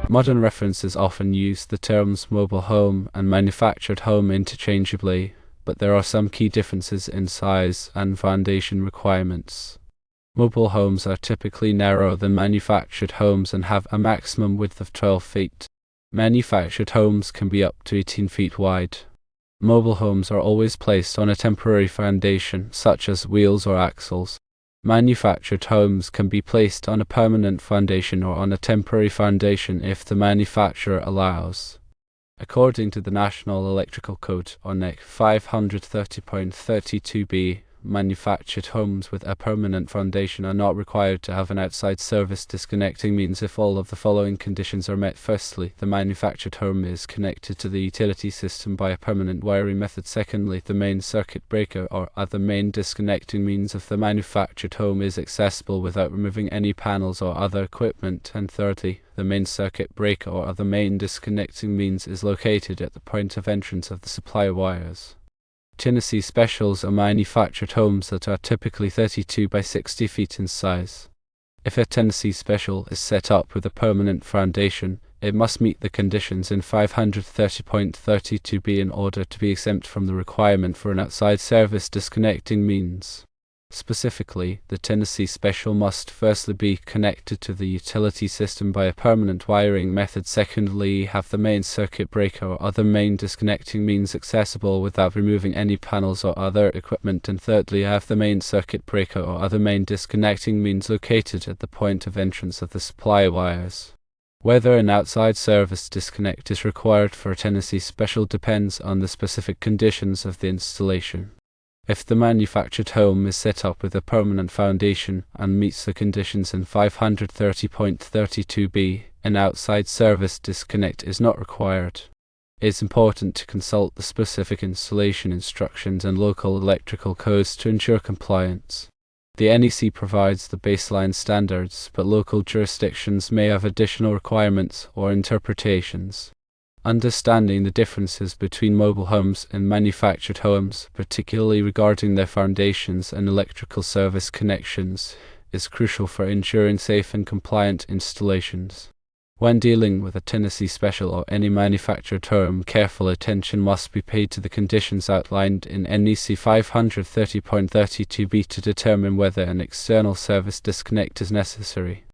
Modern references often use the terms mobile home and manufactured home interchangeably, but there are some key differences in size and foundation requirements. Mobile homes are typically narrower than manufactured homes and have a maximum width of 12 feet. Manufactured homes can be up to 18 feet wide. Mobile homes are always placed on a temporary foundation, such as wheels or axles. Manufactured homes can be placed on a permanent foundation or on a temporary foundation if the manufacturer allows. According to the National Electrical Code, or NEC 530.32b, manufactured homes with a permanent foundation are not required to have an outside service disconnecting means if all of the following conditions are met. Firstly, the manufactured home is connected to the utility system by a permanent wiring method. Secondly, the main circuit breaker or other main disconnecting means if the manufactured home is accessible without removing any panels or other equipment. And thirdly, the main circuit breaker or other main disconnecting means is located at the point of entrance of the supply wires. Tennessee Specials are manufactured homes that are typically 32 by 60 feet in size. If a Tennessee Special is set up with a permanent foundation, it must meet the conditions in 530.32b in order to be exempt from the requirement for an outside service disconnecting means. Specifically, the Tennessee Special must firstly be connected to the utility system by a permanent wiring method. Secondly, have the main circuit breaker or other main disconnecting means accessible without removing any panels or other equipment. And thirdly, have the main circuit breaker or other main disconnecting means located at the point of entrance of the supply wires. Whether an outside service disconnect is required for a Tennessee Special depends on the specific conditions of the installation. If the manufactured home is set up with a permanent foundation and meets the conditions in 530.32b, an outside service disconnect is not required. It is important to consult the specific installation instructions and local electrical codes to ensure compliance. The NEC provides the baseline standards, but local jurisdictions may have additional requirements or interpretations. Understanding the differences between mobile homes and manufactured homes, particularly regarding their foundations and electrical service connections, is crucial for ensuring safe and compliant installations. When dealing with a Tennessee Special or any manufactured home, careful attention must be paid to the conditions outlined in NEC 530.32b to determine whether an external service disconnect is necessary.